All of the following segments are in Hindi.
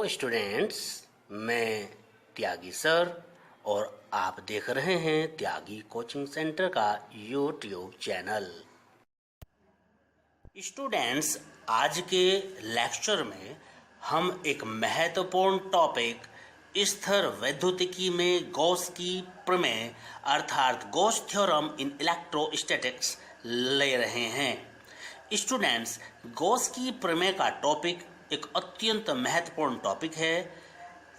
स्टूडेंट्स, मैं त्यागी सर और आप देख रहे हैं त्यागी कोचिंग सेंटर का यूट्यूब चैनल। स्टूडेंट्स, आज के लेक्चर में हम एक महत्वपूर्ण टॉपिक स्थिर वैद्युतिकी में गॉस की प्रमेय अर्थात गॉस थ्योरम इन इलेक्ट्रोस्टैटिक्स ले रहे हैं। स्टूडेंट्स, गॉस की प्रमेय का टॉपिक एक अत्यंत महत्वपूर्ण टॉपिक है।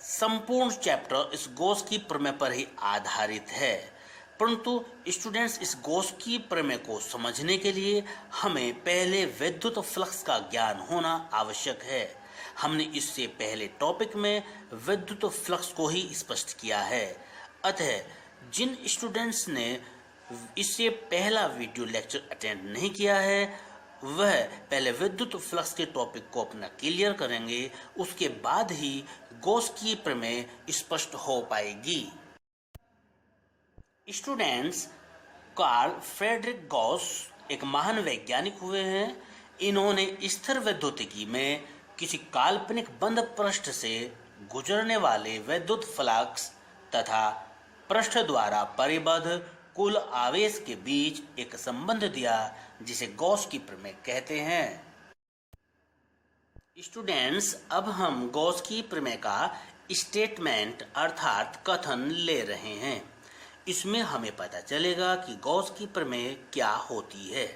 संपूर्ण चैप्टर इस गॉस की प्रमेय पर ही आधारित है, परंतु स्टूडेंट्स इस गॉस की प्रमेय को समझने के लिए हमें पहले विद्युत फ्लक्स का ज्ञान होना आवश्यक है। हमने इससे पहले टॉपिक में विद्युत फ्लक्स को ही स्पष्ट किया है। अतः जिन स्टूडेंट्स ने इससे पहला वीडियो लेक्चर अटेंड नहीं किया है वह पहले विद्युत फ्लक्स के टॉपिक को अपना क्लियर करेंगे, उसके बाद ही गॉस की प्रमेय स्पष्ट हो पाएगी। स्टूडेंट्स, कार्ल फ्रेडरिक गॉस एक महान वैज्ञानिक हुए हैं। इन्होंने स्थिर वैद्युतिकी में किसी काल्पनिक बंद पृष्ठ से गुजरने वाले विद्युत फ्लक्स तथा पृष्ठ द्वारा परिबद्ध कुल आवेश के बीच एक संबंध दिया जिसे गॉस की प्रमेय कहते हैं। स्टूडेंट्स, अब हम गॉस की प्रमेय का स्टेटमेंट अर्थात कथन ले रहे हैं। इसमें हमें पता चलेगा कि गॉस की प्रमेय क्या होती है।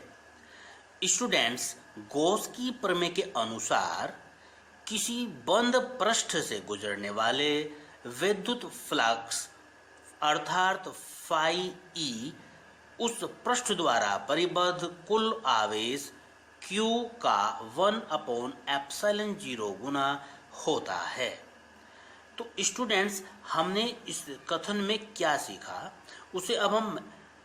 स्टूडेंट्स, गॉस की प्रमेय के अनुसार किसी बंद पृष्ठ से गुजरने वाले विद्युत फ्लक्स अर्थात फाई ई उस पृष्ठ द्वारा परिबद्ध कुल आवेश Q का 1/ε0 गुना होता है। तो स्टूडेंट्स, हमने इस कथन में क्या सीखा उसे अब हम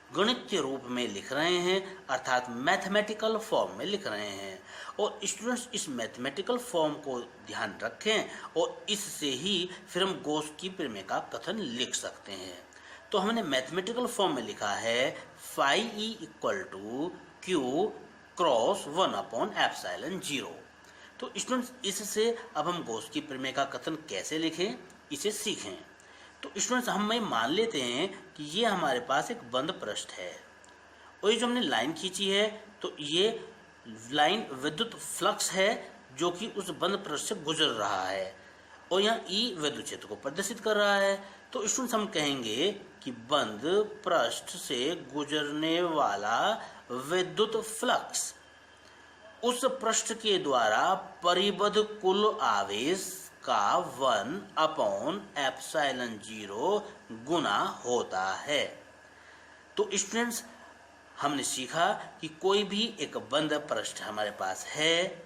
गणितीय रूप में लिख रहे हैं अर्थात मैथमेटिकल फॉर्म में लिख रहे हैं। और स्टूडेंट्स, इस मैथमेटिकल फॉर्म को ध्यान रखें और इससे ही फिर हम गॉस की प्रमेय का कथन लिख सकते हैं। तो हमने मैथमेटिकल फॉर्म में लिखा है phi E equal to Q cross 1/ε0। तो स्टूडेंट्स, इससे अब हम गॉस की प्रमेय का कथन कैसे लिखें इसे सीखें। तो स्टूडेंट्स, हम मान लेते हैं कि ये हमारे पास एक बंद पृष्ठ है और ये जो हमने लाइन खींची है तो ये लाइन विद्युत फ्लक्स है जो कि उस बंद पृष्ठ से गुजर रहा है और यहाँ ई विद्युत क्षेत्र को प्रदर्शित कर रहा है। तो स्टूडेंट्स, हम कहेंगे कि बंद पृष्ठ से गुजरने वाला विद्युत फ्लक्स उस पृष्ठ के द्वारा परिबद्ध कुल आवेश का 1/ε0 गुना होता है। तो स्टूडेंट्स, हमने सीखा कि कोई भी एक बंद पृष्ठ हमारे पास है,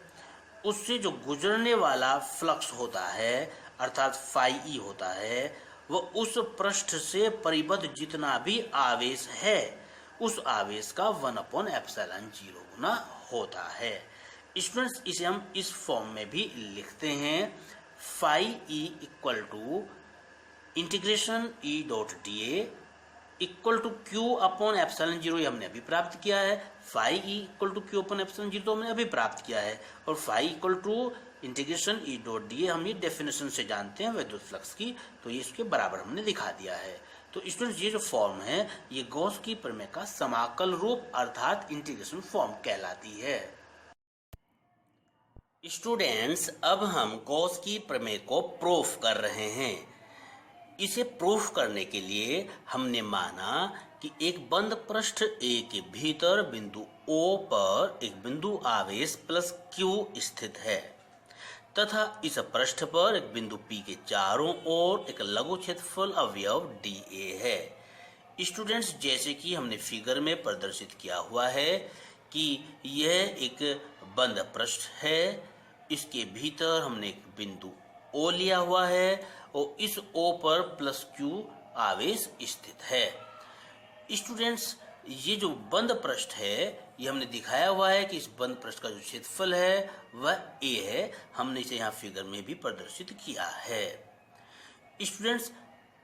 उससे जो गुजरने वाला फ्लक्स होता है अर्थात फाई ई होता है वह उस पृष्ठ से परिबद्ध जितना भी आवेश है उस आवेश का 1/ε0 गुना होता है। स्टूडेंट्स, इसे हम इस फॉर्म में भी लिखते हैं phi E equal to integration E dot d A equal to Q/ε0 हमने अभी प्राप्त किया है। Phi E equal to Q/ε0 तो हमने अभी प्राप्त किया है और phi equal to integration E dot d A हम ये डेफिनेशन से जानते हैं विद्युत फ्लक्स की, तो ये इसके बराबर हमने दिखा दिया है। तो स्टूडेंट्स, ये जो फॉर्म है ये गॉस की प्रमेय का समाकल रूप अर्थात इंटीग्रेशन फॉर्म कहलाती है। स्टूडेंट्स, अब हम गॉस की प्रमेय को प्रूफ कर रहे हैं। इसे प्रूफ करने के लिए हमने माना कि एक बंद पृष्ठ A के भीतर बिंदु O पर एक बिंदु आवेश प्लस Q स्थित है तथा इस पृष्ठ पर एक बिंदु P के चारों ओर एक लघु क्षेत्रफल अवयव dA है। स्टूडेंट्स, जैसे कि हमने फिगर में प्रदर्शित किया हुआ है कि यह एक बंद पृष्ठ है, इसके भीतर हमने एक बिंदु O लिया हुआ है और इस O पर प्लस Q आवेश स्थित है। स्टूडेंट्स, ये जो बंद पृष्ठ है ये हमने दिखाया हुआ है कि इस बंद पृष्ठ का जो क्षेत्रफल है वह A है। हमने इसे यहाँ फिगर में भी प्रदर्शित किया है। स्टूडेंट्स,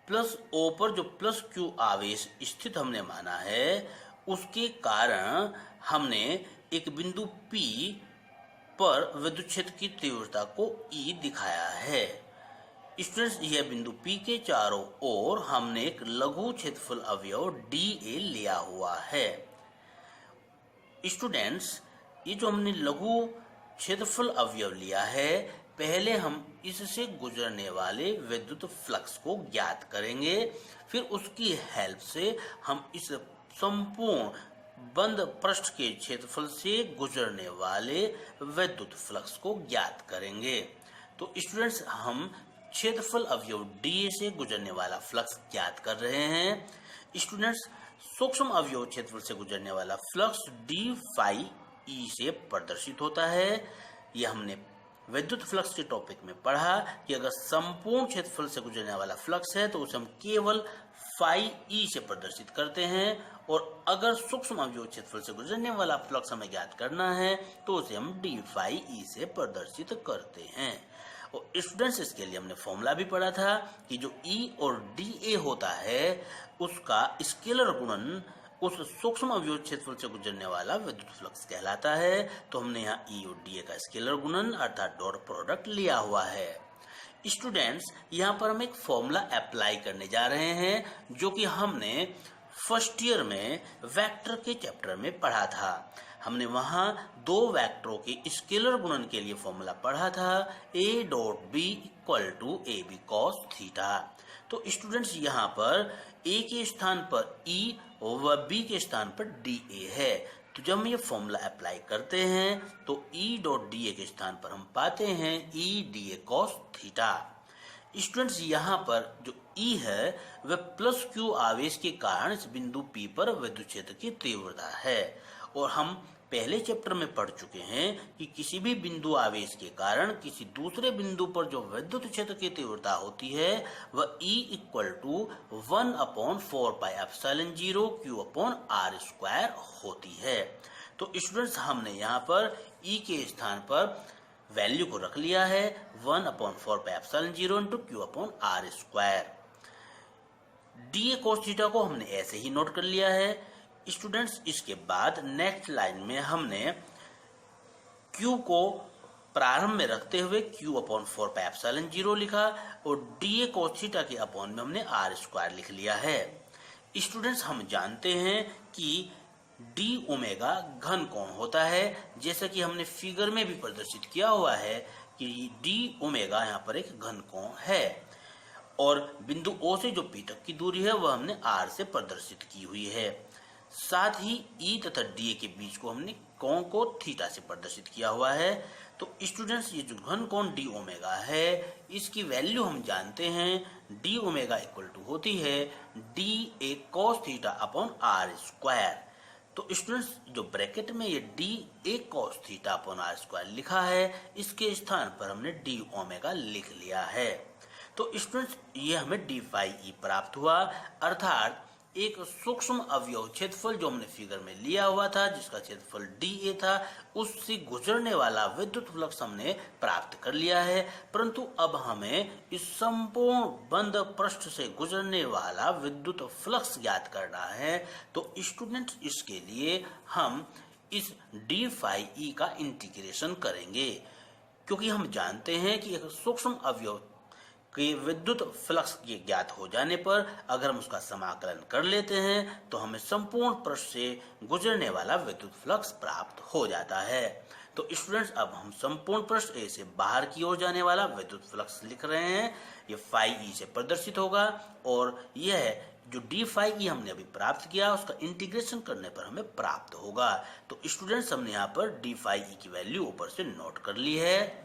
प्लस O पर जो प्लस Q आवेश स्थित हमने माना है उसके कारण हमने एक बिंदु P पर विद्युत क्षेत्र की तीव्रता को E दिखाया है। स्टूडेंट्स यह बिंदु P के चारों ओर हमने एक लघु क्षेत्रफल अवयव DA लिया हुआ है। स्टूडेंट्स ये जो हमने लघु क्षेत्रफल अवयव लिया है, पहले हम इससे गुजरने वाले विद्युत फ्लक्स को ज्ञात करेंगे, फिर उसकी हेल्प से हम इस संपूर्ण बंद पृष्ठ के क्षेत्रफल से गुजरने वाले विद्युत फ्लक्स को ज्ञात करेंगे। तो स्टूडेंट्स हम क्षेत्रफल अवयव DA से गुजरने वाला फ्लक्स ज्ञात कर रहे हैं। स्टूडेंट्स सूक्ष्म अवयव क्षेत्रफल से गुजरने वाला फ्लक्स d फाई E से प्रदर्शित होता है। यह हमने विद्युत फ्लक्स के टॉपिक में पढ़ा कि अगर संपूर्ण क्षेत्रफल से गुजरने वाला फ्लक्स है तो उसे हम केवल फाई E से प्रदर्शित करते हैं, और अगर सूक्ष्म अवयव क्षेत्रफल से गुजरने वाला फ्लक्स हमें ज्ञात करना है तो उसे हम d फाई E से प्रदर्शित करते हैं। और स्टूडेंट्स इसके लिए हमने फॉर्मूला भी पढ़ा था कि जो E और DA होता है उसका स्केलर गुणन उस सूक्ष्म अवयव क्षेत्रफल से गुजरने वाला विद्युत फ्लक्स कहलाता है। तो हमने यहाँ E और DA का स्केलर गुणन अर्थात डॉट प्रोडक्ट लिया हुआ है। स्टूडेंट्स यहाँ पर हम एक फॉर्मूला अप्लाई करने जा रहे हैं जो कि हमने फर्स्ट ईयर में वेक्टर के चैप्टर में पढ़ा था। हमने वहां दो वेक्टरों के स्केलर गुणन के लिए फॉर्मूला पढ़ा था, a dot b equal to A B cos theta. तो स्टूडेंट्स यहाँ पर a के स्थान पर E और b के स्थान पर DA है। तो जब हम ये फॉर्मूला अप्लाई करते हैं तो E डॉट DA के स्थान पर हम पाते हैं E DA cos theta. Students यहाँ पर जो E है वह प्लस Q आवेश के कारण इस बिंदु P पर विद्युत क्षेत्र की तीव्रता है, और हम पहले चैप्टर में पढ़ चुके हैं कि किसी भी बिंदु आवेश के कारण किसी दूसरे बिंदु पर जो विद्युत क्षेत्र की तीव्रता होती है वह E equal to 1/4πε0 Q upon R square होती है। तो स्टूडेंट्स हमने यहाँ पर E के स्थान पर वैल्यू को रख लिया है 1/4πε0 into Q upon R square. DA cos theta को हमने ऐसे ही नोट कर लिया है। स्टूडेंट्स इसके बाद नेक्स्ट लाइन में हमने Q को प्रारंभ में रखते हुए Q अपॉन 4πε0 लिखा, और DA cos थीटा के अपॉन में हमने R स्क्वायर लिख लिया है। स्टूडेंट्स हम जानते हैं कि d ओमेगा घन कोण होता है, जैसा कि हमने फिगर में भी प्रदर्शित किया हुआ है कि d ओमेगा यहाँ पर एक घन कोण है, और बिंदु O से जो P तक की दूरी है वह हमने R से प्रदर्शित की हुई है। साथ ही E तथा DA के बीच को हमने कोण को थीटा से प्रदर्शित किया हुआ है। तो स्टूडेंट्स ये जो घन कोण d ओमेगा है इसकी वैल्यू हम जानते हैं, d ओमेगा इक्वल टू होती है DA cos theta upon R square. तो स्टूडेंट्स जो ब्रैकेट में ये DA cos theta upon R square लिखा है इसके स्थान पर हमने d ओमेगा लिख लिया है। तो स्टूडेंट्स ये हमें d फाई E प्राप्त हुआ, अर्थात एक सूक्ष्म अवयव क्षेत्रफल जो हमने फिगर में लिया हुआ था जिसका क्षेत्रफल DA था उससे गुजरने वाला विद्युत फ्लक्स हमने प्राप्त कर लिया है, परंतु अब हमें इस संपूर्ण बंद पृष्ठ से गुजरने वाला विद्युत फ्लक्स ज्ञात करना है। तो स्टूडेंट्स इसके लिए हम इस d फाई E का इंटीग्रेशन करेंगे, क्योंकि हम जानते हैं कि एक सूक्ष्म अवयव कि विद्युत फ्लक्स के ज्ञात हो जाने पर अगर हम उसका समाकलन कर लेते हैं तो हमें संपूर्ण पृष्ठ से गुजरने वाला विद्युत फ्लक्स प्राप्त हो जाता है। तो स्टूडेंट्स अब हम संपूर्ण पृष्ठ A से बाहर की ओर जाने वाला विद्युत फ्लक्स लिख रहे हैं, ये फाई E से प्रदर्शित होगा, और यह जो d फाई E हमने अभी प्राप्त किया उसका इंटीग्रेशन करने पर हमें प्राप्त होगा। तो स्टूडेंट्स हमने यहाँ पर d फाई E की वैल्यू ऊपर से नोट कर ली है।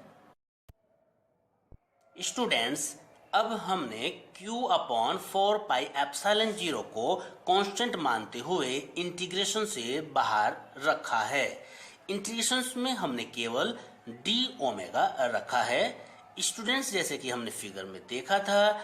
स्टूडेंट्स अब हमने Q अपॉन 4πε0 को कांस्टेंट मानते हुए इंटीग्रेशन से बाहर रखा है। इंटीग्रेशन में हमने केवल d ओमेगा रखा है। स्टूडेंट्स जैसे कि हमने फिगर में देखा था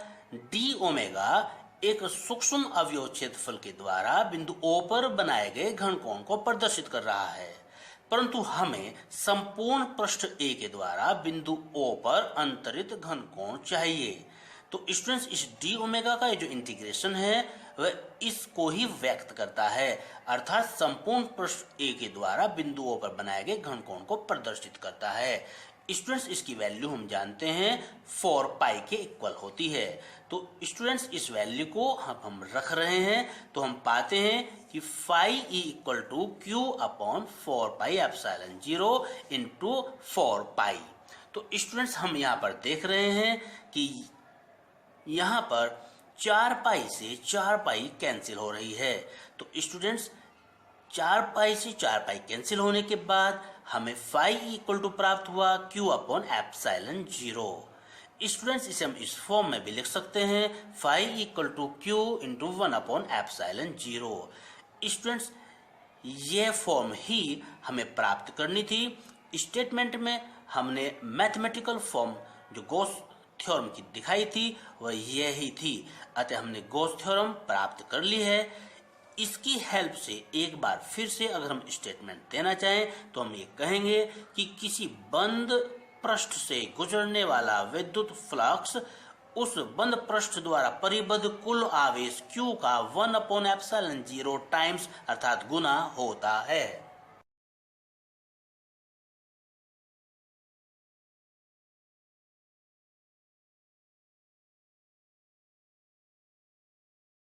d ओमेगा एक सूक्ष्म अवयव क्षेत्रफल के द्वारा बिंदु O पर बनाए गए घन कोण को प्रदर्शित कर रहा है, परंतु हमें संपूर्ण पृष्ठ A के द्वारा बिंदु O पर अंतरित घन कोण चाहिए। तो स्टूडेंट्स इस d ओमेगा का ये जो इंटीग्रेशन है वह इसको ही व्यक्त करता है, अर्थात संपूर्ण पृष्ठ A के द्वारा बिंदु O पर बनाए गए घन कोण को प्रदर्शित करता है। स्टूडेंट्स इसकी वैल्यू हम जानते हैं 4 पाई के इक्वल होती है। तो स्टूडेंट्स इस वैल्यू को हम रख रहे हैं तो हम पाते हैं कि phi equal to Q upon 4 pi epsilon 0 into 4 pi. तो स्टूडेंट्स हम यहाँ पर देख रहे हैं कि यहाँ पर 4 पाई से 4 पाई कैंसिल हो रही है। तो स्टूडेंट्स 4 पाई से 4 पाई कैंसिल होने के बाद हमें फाई इक्वल टू प्राप्त हुआ क्यू अपॉन एप्सिलॉन 0। स्टूडेंट्स इसे हम इस फॉर्म में भी लिख सकते हैं phi equal to Q into 1 upon epsilon 0। Students ये फॉर्म ही हमें प्राप्त करनी थी। स्टेटमेंट में हमने मैथमेटिकल फॉर्म जो गॉस थ्योरम की दिखाई थी वह यही थी, अतः हमने गॉस थ्योरम प्राप्त कर ली है। इसकी हेल्प से एक बार फिर से अगर हम स्टेटमेंट देना चाहें तो हम ये कहेंगे कि किसी बंद पृष्ठ से गुजरने वाला विद्युत फ्लक्स उस बंद पृष्ठ द्वारा परिबद्ध कुल आवेश Q का 1 अपॉन एप्सिलॉन 0 टाइम्स अर्थात गुना होता है।